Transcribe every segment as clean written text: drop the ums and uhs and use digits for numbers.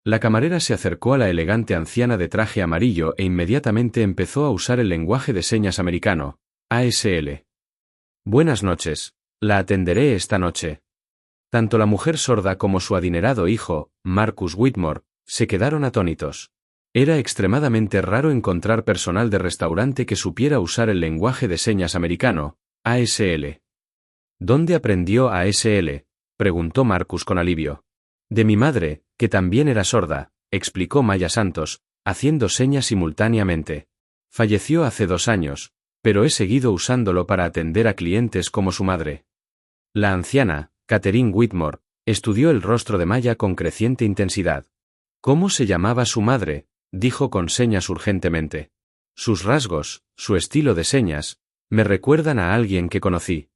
La camarera se acercó a la elegante anciana de traje amarillo e inmediatamente empezó a usar el lenguaje de señas americano, ASL. Buenas noches. La atenderé esta noche. Tanto la mujer sorda como su adinerado hijo, Marcus Whitmore, se quedaron atónitos. Era extremadamente raro encontrar personal de restaurante que supiera usar el lenguaje de señas americano, ASL. ¿Dónde aprendió ASL?, preguntó Marcus con alivio. De mi madre, que también era sorda, explicó Maya Santos, haciendo señas simultáneamente. Falleció hace 2 años, pero he seguido usándolo para atender a clientes como su madre. La anciana, Catherine Whitmore, estudió el rostro de Maya con creciente intensidad. ¿Cómo se llamaba su madre?, dijo con señas urgentemente. Sus rasgos, su estilo de señas, me recuerdan a alguien que conocí.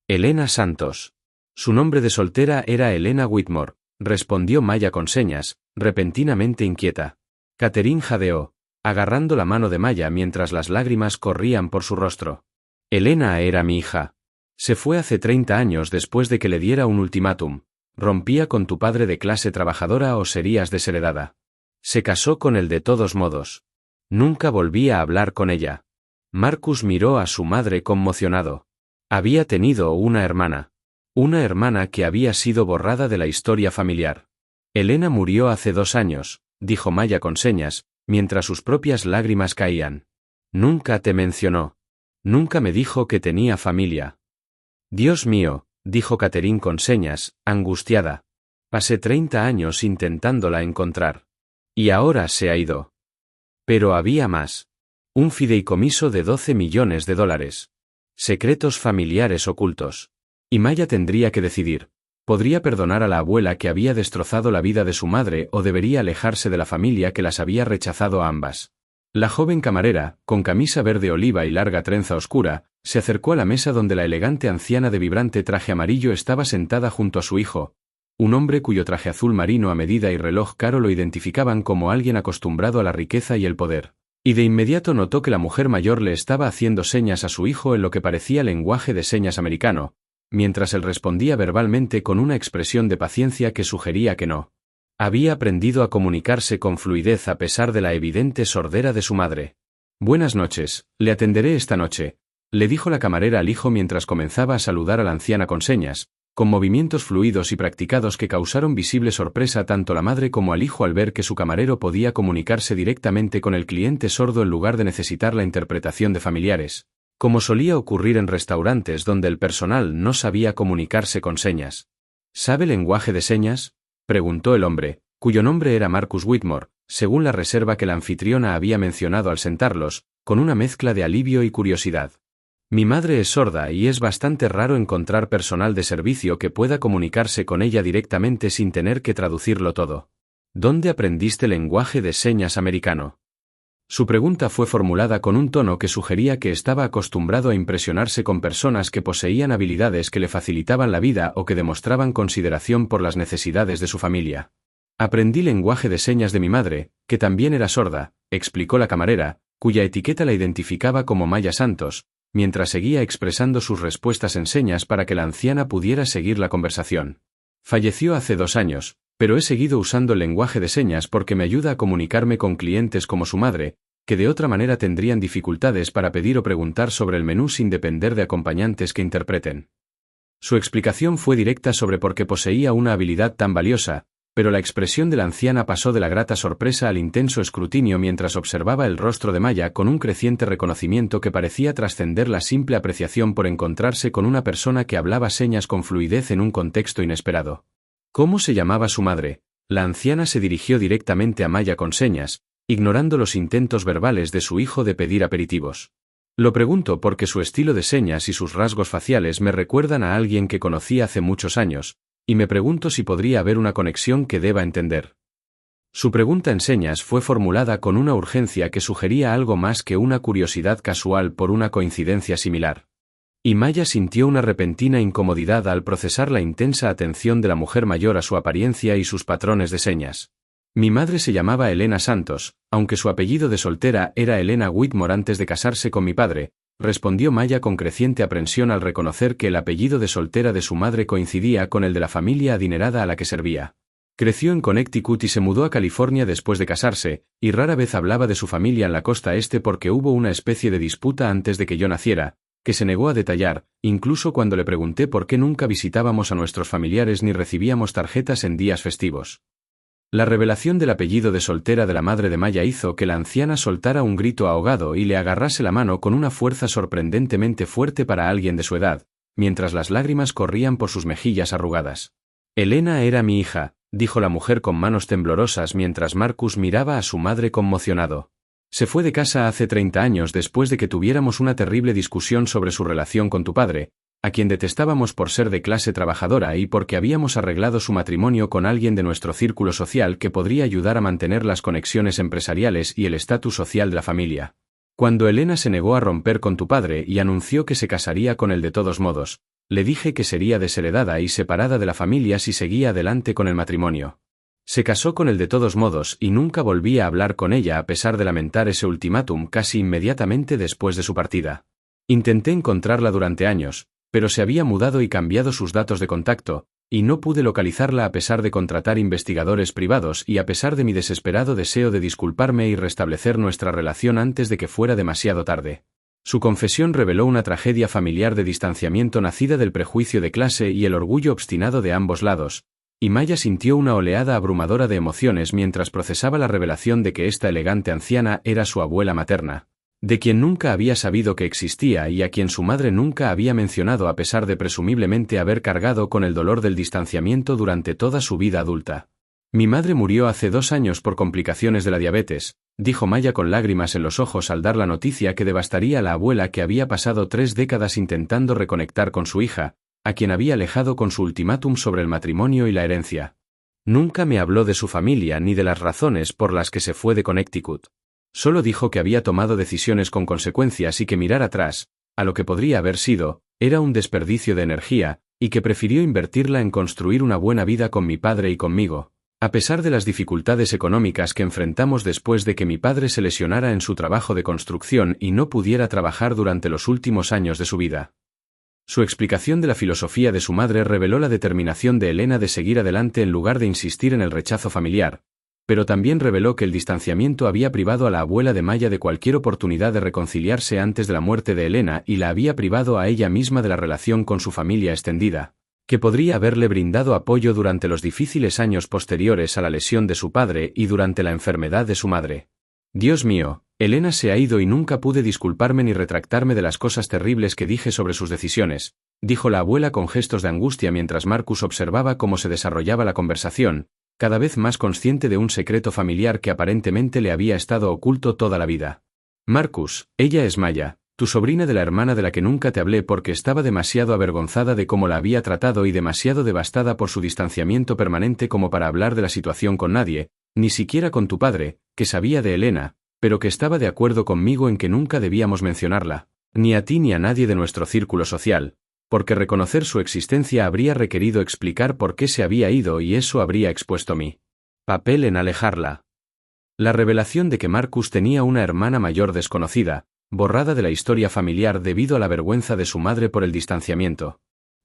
Elena Santos. Su nombre de soltera era Elena Whitmore, respondió Maya con señas, repentinamente inquieta. Catherine jadeó, agarrando la mano de Maya mientras las lágrimas corrían por su rostro. Elena era mi hija. Se fue hace 30 años después de que le diera un ultimátum. Rompía con tu padre de clase trabajadora o serías desheredada. Se casó con él de todos modos. Nunca volví a hablar con ella. Marcus miró a su madre conmocionado. Había tenido una hermana. Una hermana que había sido borrada de la historia familiar. Elena murió hace 2 años, dijo Maya con señas, mientras sus propias lágrimas caían. Nunca te mencionó. Nunca me dijo que tenía familia. Dios mío, dijo Catherine con señas, angustiada. Pasé 30 años intentándola encontrar. Y ahora se ha ido. Pero había más. Un fideicomiso de $12 millones. Secretos familiares ocultos. Y Maya tendría que decidir. Podría perdonar a la abuela que había destrozado la vida de su madre o debería alejarse de la familia que las había rechazado a ambas. La joven camarera, con camisa verde oliva y larga trenza oscura, se acercó a la mesa donde la elegante anciana de vibrante traje amarillo estaba sentada junto a su hijo, un hombre cuyo traje azul marino a medida y reloj caro lo identificaban como alguien acostumbrado a la riqueza y el poder. Y de inmediato notó que la mujer mayor le estaba haciendo señas a su hijo en lo que parecía lenguaje de señas americano, mientras él respondía verbalmente con una expresión de paciencia que sugería que no. Había aprendido a comunicarse con fluidez a pesar de la evidente sordera de su madre. Buenas noches, le atenderé esta noche, le dijo la camarera al hijo mientras comenzaba a saludar a la anciana con señas, con movimientos fluidos y practicados que causaron visible sorpresa tanto a la madre como al hijo al ver que su camarero podía comunicarse directamente con el cliente sordo en lugar de necesitar la interpretación de familiares, como solía ocurrir en restaurantes donde el personal no sabía comunicarse con señas. ¿Sabe lenguaje de señas?, preguntó el hombre, cuyo nombre era Marcus Whitmore, según la reserva que la anfitriona había mencionado al sentarlos, con una mezcla de alivio y curiosidad. Mi madre es sorda y es bastante raro encontrar personal de servicio que pueda comunicarse con ella directamente sin tener que traducirlo todo. ¿Dónde aprendiste lenguaje de señas americano? Su pregunta fue formulada con un tono que sugería que estaba acostumbrado a impresionarse con personas que poseían habilidades que le facilitaban la vida o que demostraban consideración por las necesidades de su familia. Aprendí lenguaje de señas de mi madre, que también era sorda, explicó la camarera, cuya etiqueta la identificaba como Maya Santos, mientras seguía expresando sus respuestas en señas para que la anciana pudiera seguir la conversación. Falleció hace 2 años, pero he seguido usando el lenguaje de señas porque me ayuda a comunicarme con clientes como su madre, que de otra manera tendrían dificultades para pedir o preguntar sobre el menú sin depender de acompañantes que interpreten. Su explicación fue directa sobre por qué poseía una habilidad tan valiosa, pero la expresión de la anciana pasó de la grata sorpresa al intenso escrutinio mientras observaba el rostro de Maya con un creciente reconocimiento que parecía trascender la simple apreciación por encontrarse con una persona que hablaba señas con fluidez en un contexto inesperado. ¿Cómo se llamaba su madre? La anciana se dirigió directamente a Maya con señas, ignorando los intentos verbales de su hijo de pedir aperitivos. Lo pregunto porque su estilo de señas y sus rasgos faciales me recuerdan a alguien que conocí hace muchos años, y me pregunto si podría haber una conexión que deba entender. Su pregunta en señas fue formulada con una urgencia que sugería algo más que una curiosidad casual por una coincidencia similar. Y Maya sintió una repentina incomodidad al procesar la intensa atención de la mujer mayor a su apariencia y sus patrones de señas. Mi madre se llamaba Elena Santos, aunque su apellido de soltera era Elena Whitmore antes de casarse con mi padre, respondió Maya con creciente aprensión al reconocer que el apellido de soltera de su madre coincidía con el de la familia adinerada a la que servía. Creció en Connecticut y se mudó a California después de casarse, y rara vez hablaba de su familia en la costa este porque hubo una especie de disputa antes de que yo naciera, que se negó a detallar, incluso cuando le pregunté por qué nunca visitábamos a nuestros familiares ni recibíamos tarjetas en días festivos. La revelación del apellido de soltera de la madre de Maya hizo que la anciana soltara un grito ahogado y le agarrase la mano con una fuerza sorprendentemente fuerte para alguien de su edad, mientras las lágrimas corrían por sus mejillas arrugadas. Elena era mi hija, dijo la mujer con manos temblorosas mientras Marcus miraba a su madre conmocionado. Se fue de casa hace 30 años después de que tuviéramos una terrible discusión sobre su relación con tu padre, a quien detestábamos por ser de clase trabajadora y porque habíamos arreglado su matrimonio con alguien de nuestro círculo social que podría ayudar a mantener las conexiones empresariales y el estatus social de la familia. Cuando Elena se negó a romper con tu padre y anunció que se casaría con él de todos modos, le dije que sería desheredada y separada de la familia si seguía adelante con el matrimonio. Se casó con él de todos modos y nunca volví a hablar con ella a pesar de lamentar ese ultimátum casi inmediatamente después de su partida. Intenté encontrarla durante años, pero se había mudado y cambiado sus datos de contacto, y no pude localizarla a pesar de contratar investigadores privados y a pesar de mi desesperado deseo de disculparme y restablecer nuestra relación antes de que fuera demasiado tarde. Su confesión reveló una tragedia familiar de distanciamiento nacida del prejuicio de clase y el orgullo obstinado de ambos lados, y Maya sintió una oleada abrumadora de emociones mientras procesaba la revelación de que esta elegante anciana era su abuela materna, de quien nunca había sabido que existía y a quien su madre nunca había mencionado a pesar de presumiblemente haber cargado con el dolor del distanciamiento durante toda su vida adulta. Mi madre murió hace 2 años por complicaciones de la diabetes, dijo Maya con lágrimas en los ojos al dar la noticia que devastaría a la abuela que había pasado 3 décadas intentando reconectar con su hija, a quien había alejado con su ultimátum sobre el matrimonio y la herencia. Nunca me habló de su familia ni de las razones por las que se fue de Connecticut. Solo dijo que había tomado decisiones con consecuencias y que mirar atrás, a lo que podría haber sido, era un desperdicio de energía, y que prefirió invertirla en construir una buena vida con mi padre y conmigo, a pesar de las dificultades económicas que enfrentamos después de que mi padre se lesionara en su trabajo de construcción y no pudiera trabajar durante los últimos años de su vida. Su explicación de la filosofía de su madre reveló la determinación de Elena de seguir adelante en lugar de insistir en el rechazo familiar, pero también reveló que el distanciamiento había privado a la abuela de Maya de cualquier oportunidad de reconciliarse antes de la muerte de Elena y la había privado a ella misma de la relación con su familia extendida, que podría haberle brindado apoyo durante los difíciles años posteriores a la lesión de su padre y durante la enfermedad de su madre. Dios mío, Elena se ha ido y nunca pude disculparme ni retractarme de las cosas terribles que dije sobre sus decisiones, dijo la abuela con gestos de angustia mientras Marcus observaba cómo se desarrollaba la conversación, cada vez más consciente de un secreto familiar que aparentemente le había estado oculto toda la vida. Marcus, ella es Maya, tu sobrina de la hermana de la que nunca te hablé porque estaba demasiado avergonzada de cómo la había tratado y demasiado devastada por su distanciamiento permanente como para hablar de la situación con nadie, ni siquiera con tu padre, que sabía de Elena, pero que estaba de acuerdo conmigo en que nunca debíamos mencionarla, ni a ti ni a nadie de nuestro círculo social, porque reconocer su existencia habría requerido explicar por qué se había ido y eso habría expuesto mi papel en alejarla. La revelación de que Marcus tenía una hermana mayor desconocida, borrada de la historia familiar debido a la vergüenza de su madre por el distanciamiento.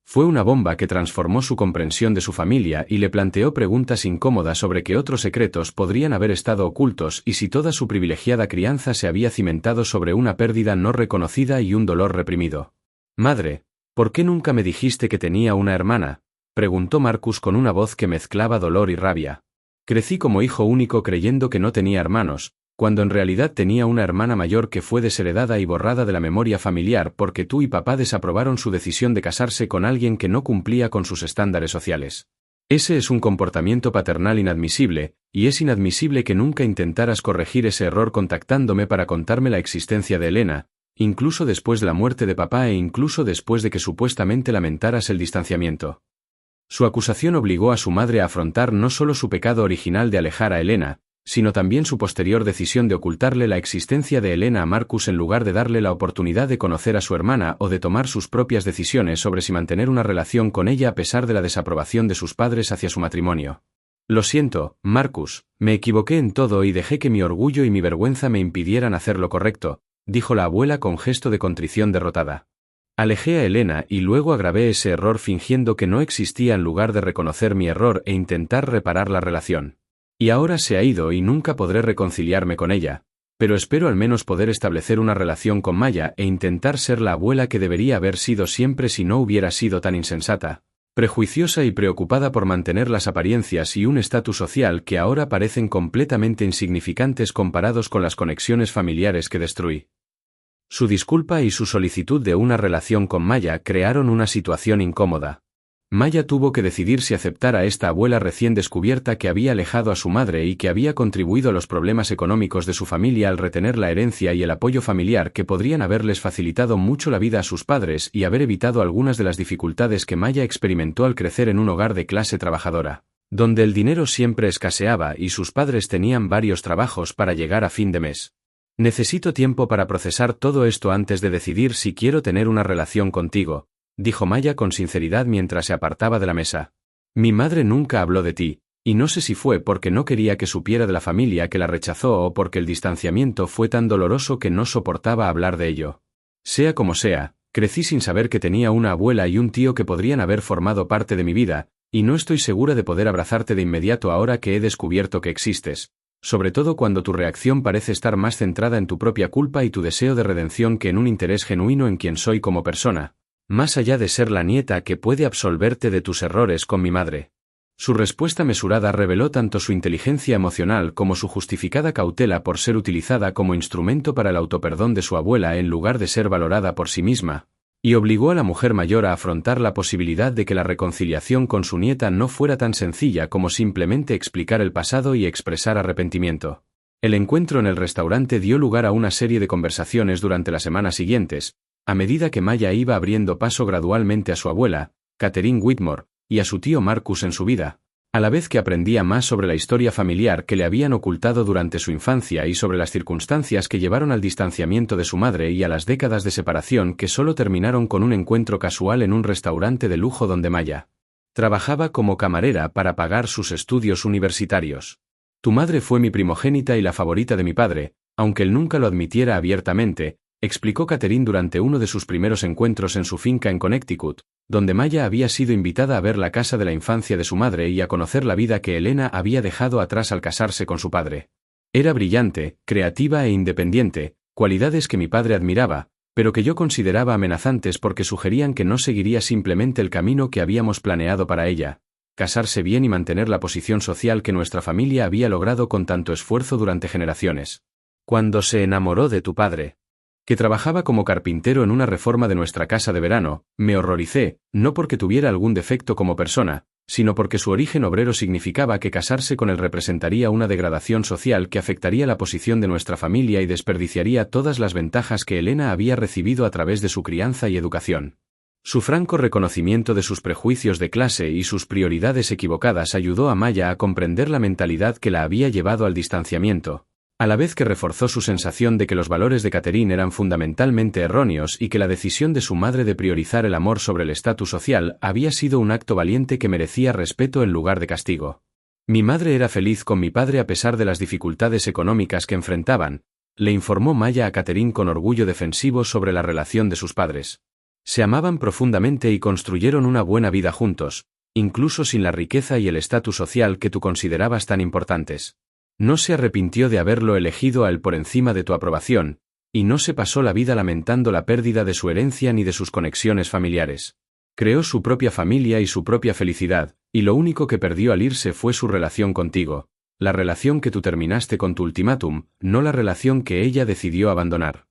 Fue una bomba que transformó su comprensión de su familia y le planteó preguntas incómodas sobre qué otros secretos podrían haber estado ocultos y si toda su privilegiada crianza se había cimentado sobre una pérdida no reconocida y un dolor reprimido. Madre, ¿por qué nunca me dijiste que tenía una hermana?, preguntó Marcus con una voz que mezclaba dolor y rabia. Crecí como hijo único creyendo que no tenía hermanos, cuando en realidad tenía una hermana mayor que fue desheredada y borrada de la memoria familiar porque tú y papá desaprobaron su decisión de casarse con alguien que no cumplía con sus estándares sociales. Ese es un comportamiento paternal inadmisible, y es inadmisible que nunca intentaras corregir ese error contactándome para contarme la existencia de Elena, incluso después de la muerte de papá e incluso después de que supuestamente lamentaras el distanciamiento. Su acusación obligó a su madre a afrontar no solo su pecado original de alejar a Elena, sino también su posterior decisión de ocultarle la existencia de Elena a Marcus en lugar de darle la oportunidad de conocer a su hermana o de tomar sus propias decisiones sobre si mantener una relación con ella a pesar de la desaprobación de sus padres hacia su matrimonio. Lo siento, Marcus, me equivoqué en todo y dejé que mi orgullo y mi vergüenza me impidieran hacer lo correcto, dijo la abuela con gesto de contrición derrotada. Alejé a Elena y luego agravé ese error fingiendo que no existía en lugar de reconocer mi error e intentar reparar la relación. Y ahora se ha ido y nunca podré reconciliarme con ella, pero espero al menos poder establecer una relación con Maya e intentar ser la abuela que debería haber sido siempre si no hubiera sido tan insensata, prejuiciosa y preocupada por mantener las apariencias y un estatus social que ahora parecen completamente insignificantes comparados con las conexiones familiares que destruí. Su disculpa y su solicitud de una relación con Maya crearon una situación incómoda. Maya tuvo que decidir si aceptar a esta abuela recién descubierta que había alejado a su madre y que había contribuido a los problemas económicos de su familia al retener la herencia y el apoyo familiar que podrían haberles facilitado mucho la vida a sus padres y haber evitado algunas de las dificultades que Maya experimentó al crecer en un hogar de clase trabajadora, donde el dinero siempre escaseaba y sus padres tenían varios trabajos para llegar a fin de mes. Necesito tiempo para procesar todo esto antes de decidir si quiero tener una relación contigo, dijo Maya con sinceridad mientras se apartaba de la mesa. Mi madre nunca habló de ti, y no sé si fue porque no quería que supiera de la familia que la rechazó o porque el distanciamiento fue tan doloroso que no soportaba hablar de ello. Sea como sea, crecí sin saber que tenía una abuela y un tío que podrían haber formado parte de mi vida, y no estoy segura de poder abrazarte de inmediato ahora que he descubierto que existes, sobre todo cuando tu reacción parece estar más centrada en tu propia culpa y tu deseo de redención que en un interés genuino en quien soy como persona, más allá de ser la nieta que puede absolverte de tus errores con mi madre. Su respuesta mesurada reveló tanto su inteligencia emocional como su justificada cautela por ser utilizada como instrumento para el autoperdón de su abuela en lugar de ser valorada por sí misma, y obligó a la mujer mayor a afrontar la posibilidad de que la reconciliación con su nieta no fuera tan sencilla como simplemente explicar el pasado y expresar arrepentimiento. El encuentro en el restaurante dio lugar a una serie de conversaciones durante las semanas siguientes, a medida que Maya iba abriendo paso gradualmente a su abuela, Catherine Whitmore, y a su tío Marcus en su vida, a la vez que aprendía más sobre la historia familiar que le habían ocultado durante su infancia y sobre las circunstancias que llevaron al distanciamiento de su madre y a las décadas de separación que solo terminaron con un encuentro casual en un restaurante de lujo donde Maya trabajaba como camarera para pagar sus estudios universitarios. Tu madre fue mi primogénita y la favorita de mi padre, aunque él nunca lo admitiera abiertamente, explicó Catherine durante uno de sus primeros encuentros en su finca en Connecticut, donde Maya había sido invitada a ver la casa de la infancia de su madre y a conocer la vida que Elena había dejado atrás al casarse con su padre. Era brillante, creativa e independiente, cualidades que mi padre admiraba, pero que yo consideraba amenazantes porque sugerían que no seguiría simplemente el camino que habíamos planeado para ella, casarse bien y mantener la posición social que nuestra familia había logrado con tanto esfuerzo durante generaciones. Cuando se enamoró de tu padre, que trabajaba como carpintero en una reforma de nuestra casa de verano, me horroricé, no porque tuviera algún defecto como persona, sino porque su origen obrero significaba que casarse con él representaría una degradación social que afectaría la posición de nuestra familia y desperdiciaría todas las ventajas que Elena había recibido a través de su crianza y educación. Su franco reconocimiento de sus prejuicios de clase y sus prioridades equivocadas ayudó a Maya a comprender la mentalidad que la había llevado al distanciamiento, a la vez que reforzó su sensación de que los valores de Catherine eran fundamentalmente erróneos y que la decisión de su madre de priorizar el amor sobre el estatus social había sido un acto valiente que merecía respeto en lugar de castigo. Mi madre era feliz con mi padre a pesar de las dificultades económicas que enfrentaban, le informó Maya a Catherine con orgullo defensivo sobre la relación de sus padres. Se amaban profundamente y construyeron una buena vida juntos, incluso sin la riqueza y el estatus social que tú considerabas tan importantes. No se arrepintió de haberlo elegido a él por encima de tu aprobación, y no se pasó la vida lamentando la pérdida de su herencia ni de sus conexiones familiares. Creó su propia familia y su propia felicidad, y lo único que perdió al irse fue su relación contigo, la relación que tú terminaste con tu ultimátum, no la relación que ella decidió abandonar.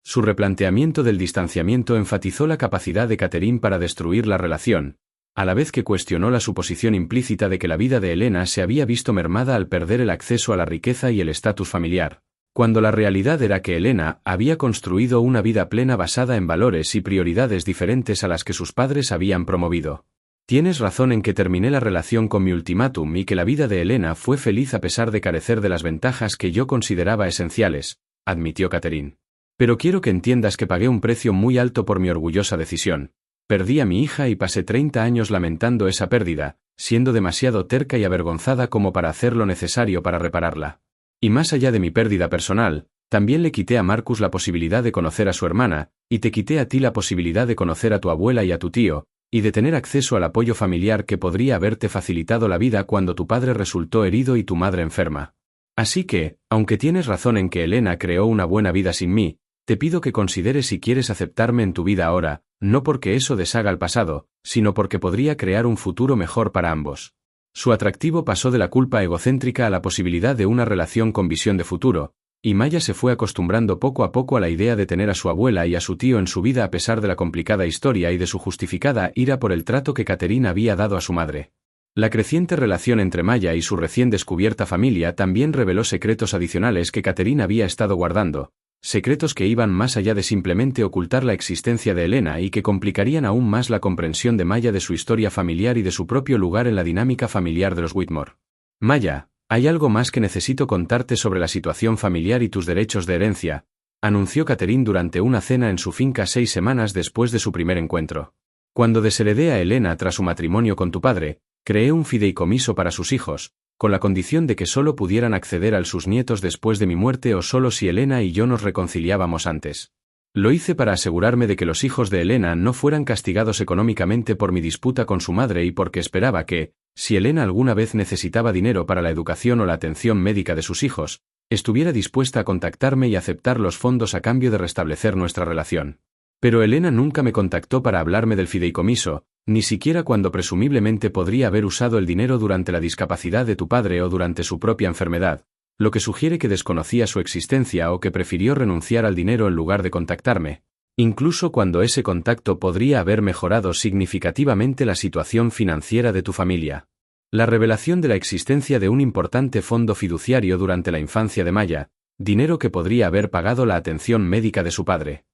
Su replanteamiento del distanciamiento enfatizó la capacidad de Catherine para destruir la relación, a la vez que cuestionó la suposición implícita de que la vida de Elena se había visto mermada al perder el acceso a la riqueza y el estatus familiar, cuando la realidad era que Elena había construido una vida plena basada en valores y prioridades diferentes a las que sus padres habían promovido. Tienes razón en que terminé la relación con mi ultimátum y que la vida de Elena fue feliz a pesar de carecer de las ventajas que yo consideraba esenciales, admitió Catherine. Pero quiero que entiendas que pagué un precio muy alto por mi orgullosa decisión. Perdí a mi hija y pasé 30 años lamentando esa pérdida, siendo demasiado terca y avergonzada como para hacer lo necesario para repararla. Y más allá de mi pérdida personal, También le quité a Marcus la posibilidad de conocer a su hermana, y te quité a ti la posibilidad de conocer a tu abuela y a tu tío, y de tener acceso al apoyo familiar que podría haberte facilitado la vida cuando tu padre resultó herido y tu madre enferma. Así que, aunque tienes razón en que Elena creó una buena vida sin mí, te pido que consideres si quieres aceptarme en tu vida ahora, no porque eso deshaga el pasado, sino porque podría crear un futuro mejor para ambos. Su atractivo pasó de la culpa egocéntrica a la posibilidad de una relación con visión de futuro, y Maya se fue acostumbrando poco a poco a la idea de tener a su abuela y a su tío en su vida a pesar de la complicada historia y de su justificada ira por el trato que Catherine había dado a su madre. La creciente relación entre Maya y su recién descubierta familia también reveló secretos adicionales que Catherine había estado guardando, secretos que iban más allá de simplemente ocultar la existencia de Elena y que complicarían aún más la comprensión de Maya de su historia familiar y de su propio lugar en la dinámica familiar de los Whitmore. Maya, hay algo más que necesito contarte sobre la situación familiar y tus derechos de herencia, anunció Catherine durante una cena en su finca 6 semanas después de su primer encuentro. Cuando desheredé a Elena tras su matrimonio con tu padre, creé un fideicomiso para sus hijos, con la condición de que solo pudieran acceder a sus nietos después de mi muerte o solo si Elena y yo nos reconciliábamos antes. Lo hice para asegurarme de que los hijos de Elena no fueran castigados económicamente por mi disputa con su madre y porque esperaba que, si Elena alguna vez necesitaba dinero para la educación o la atención médica de sus hijos, estuviera dispuesta a contactarme y aceptar los fondos a cambio de restablecer nuestra relación. Pero Elena nunca me contactó para hablarme del fideicomiso, ni siquiera cuando presumiblemente podría haber usado el dinero durante la discapacidad de tu padre o durante su propia enfermedad, lo que sugiere que desconocía su existencia o que prefirió renunciar al dinero en lugar de contactarme, incluso cuando ese contacto podría haber mejorado significativamente la situación financiera de tu familia. La revelación de la existencia de un importante fondo fiduciario durante la infancia de Maya, dinero que podría haber pagado la atención médica de su padre,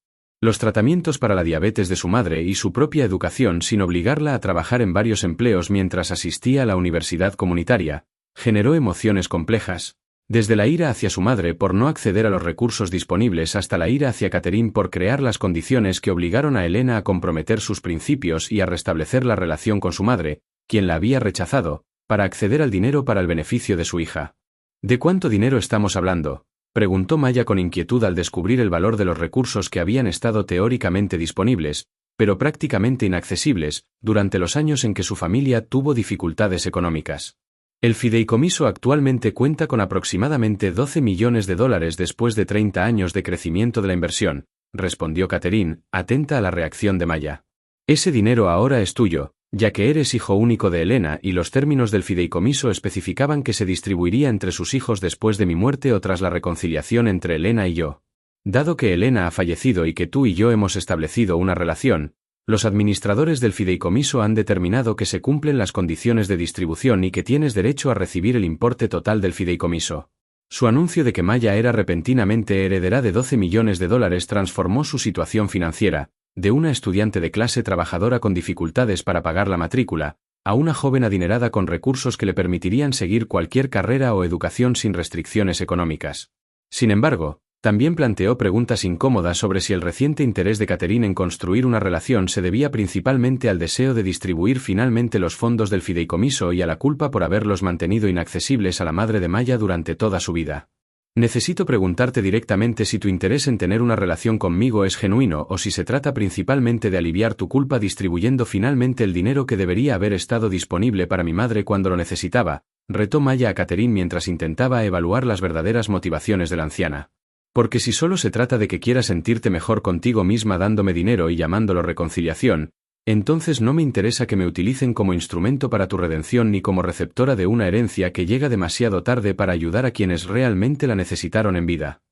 los tratamientos para la diabetes de su madre y su propia educación sin obligarla a trabajar en varios empleos mientras asistía a la universidad comunitaria, generó emociones complejas, desde la ira hacia su madre por no acceder a los recursos disponibles hasta la ira hacia Catherine por crear las condiciones que obligaron a Elena a comprometer sus principios y a restablecer la relación con su madre, quien la había rechazado, para acceder al dinero para el beneficio de su hija. ¿De cuánto dinero estamos hablando?, preguntó Maya con inquietud al descubrir el valor de los recursos que habían estado teóricamente disponibles, pero prácticamente inaccesibles, durante los años en que su familia tuvo dificultades económicas. El fideicomiso actualmente cuenta con aproximadamente $12 millones después de 30 años de crecimiento de la inversión, respondió Catherine, atenta a la reacción de Maya. Ese dinero ahora es tuyo, ya que eres hijo único de Elena y los términos del fideicomiso especificaban que se distribuiría entre sus hijos después de mi muerte o tras la reconciliación entre Elena y yo. Dado que Elena ha fallecido y que tú y yo hemos establecido una relación, los administradores del fideicomiso han determinado que se cumplen las condiciones de distribución y que tienes derecho a recibir el importe total del fideicomiso. Su anuncio de que Maya era repentinamente heredera de $12 millones transformó su situación financiera, de una estudiante de clase trabajadora con dificultades para pagar la matrícula, a una joven adinerada con recursos que le permitirían seguir cualquier carrera o educación sin restricciones económicas. Sin embargo, también planteó preguntas incómodas sobre si el reciente interés de Catherine en construir una relación se debía principalmente al deseo de distribuir finalmente los fondos del fideicomiso y a la culpa por haberlos mantenido inaccesibles a la madre de Maya durante toda su vida. Necesito preguntarte directamente si tu interés en tener una relación conmigo es genuino o si se trata principalmente de aliviar tu culpa distribuyendo finalmente el dinero que debería haber estado disponible para mi madre cuando lo necesitaba, retó Maya a Catherine mientras intentaba evaluar las verdaderas motivaciones de la anciana. Porque si solo se trata de que quieras sentirte mejor contigo misma dándome dinero y llamándolo reconciliación, entonces no me interesa que me utilicen como instrumento para tu redención ni como receptora de una herencia que llega demasiado tarde para ayudar a quienes realmente la necesitaron en vida.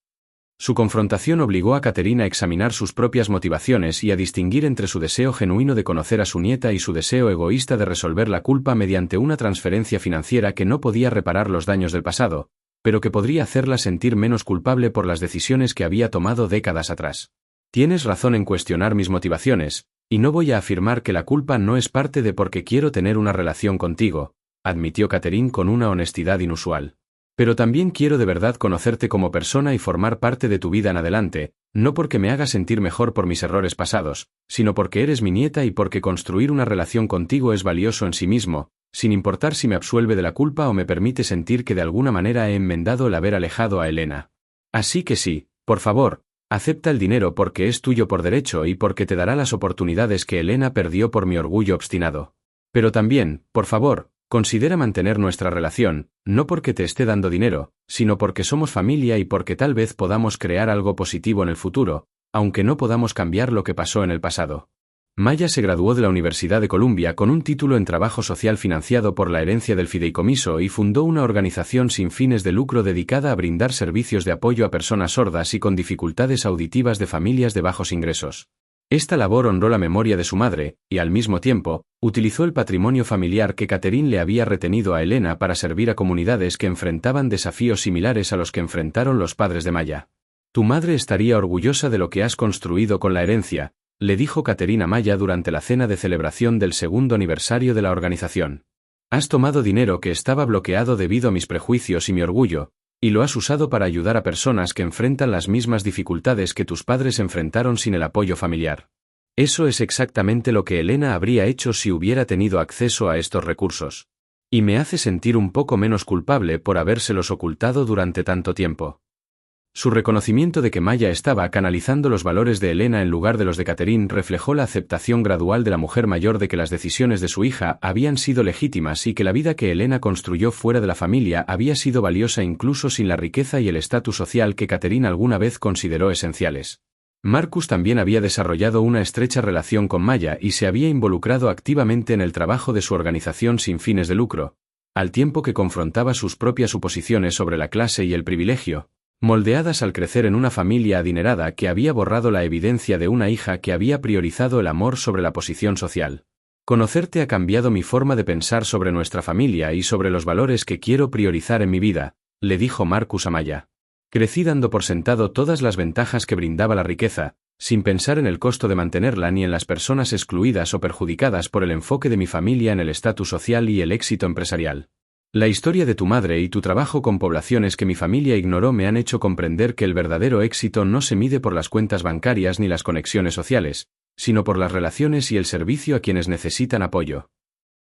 Su confrontación obligó a Catherine a examinar sus propias motivaciones y a distinguir entre su deseo genuino de conocer a su nieta y su deseo egoísta de resolver la culpa mediante una transferencia financiera que no podía reparar los daños del pasado, pero que podría hacerla sentir menos culpable por las decisiones que había tomado décadas atrás. Tienes razón en cuestionar mis motivaciones, y no voy a afirmar que la culpa no es parte de por qué quiero tener una relación contigo, admitió Catherine con una honestidad inusual. Pero también quiero de verdad conocerte como persona y formar parte de tu vida en adelante, no porque me haga sentir mejor por mis errores pasados, sino porque eres mi nieta y porque construir una relación contigo es valioso en sí mismo, sin importar si me absuelve de la culpa o me permite sentir que de alguna manera he enmendado el haber alejado a Elena. Así que sí, Por favor, acepta el dinero porque es tuyo por derecho y porque te dará las oportunidades que Elena perdió por mi orgullo obstinado. Pero también, por favor, considera mantener nuestra relación, no porque te esté dando dinero, sino porque somos familia y porque tal vez podamos crear algo positivo en el futuro, aunque no podamos cambiar lo que pasó en el pasado. Maya se graduó de la Universidad de Columbia con un título en trabajo social financiado por la herencia del fideicomiso y fundó una organización sin fines de lucro dedicada a brindar servicios de apoyo a personas sordas y con dificultades auditivas de familias de bajos ingresos. Esta labor honró la memoria de su madre, y al mismo tiempo, utilizó el patrimonio familiar que Catherine le había retenido a Elena para servir a comunidades que enfrentaban desafíos similares a los que enfrentaron los padres de Maya. Tu madre estaría orgullosa de lo que has construido con la herencia, le dijo Catherine a Maya durante la cena de celebración del segundo aniversario de la organización. Has tomado dinero que estaba bloqueado debido a mis prejuicios y mi orgullo, y lo has usado para ayudar a personas que enfrentan las mismas dificultades que tus padres enfrentaron sin el apoyo familiar. Eso es exactamente lo que Elena habría hecho si hubiera tenido acceso a estos recursos. Y me hace sentir un poco menos culpable por habérselos ocultado durante tanto tiempo. Su reconocimiento de que Maya estaba canalizando los valores de Elena en lugar de los de Catherine reflejó la aceptación gradual de la mujer mayor de que las decisiones de su hija habían sido legítimas y que la vida que Elena construyó fuera de la familia había sido valiosa incluso sin la riqueza y el estatus social que Catherine alguna vez consideró esenciales. Marcus también había desarrollado una estrecha relación con Maya y se había involucrado activamente en el trabajo de su organización sin fines de lucro, al tiempo que confrontaba sus propias suposiciones sobre la clase y el privilegio, moldeadas al crecer en una familia adinerada que había borrado la evidencia de una hija que había priorizado el amor sobre la posición social. Conocerte ha cambiado mi forma de pensar sobre nuestra familia y sobre los valores que quiero priorizar en mi vida, le dijo Marcus a Maya. Crecí dando por sentado todas las ventajas que brindaba la riqueza, sin pensar en el costo de mantenerla ni en las personas excluidas o perjudicadas por el enfoque de mi familia en el estatus social y el éxito empresarial. La historia de tu madre y tu trabajo con poblaciones que mi familia ignoró me han hecho comprender que el verdadero éxito no se mide por las cuentas bancarias ni las conexiones sociales, sino por las relaciones y el servicio a quienes necesitan apoyo.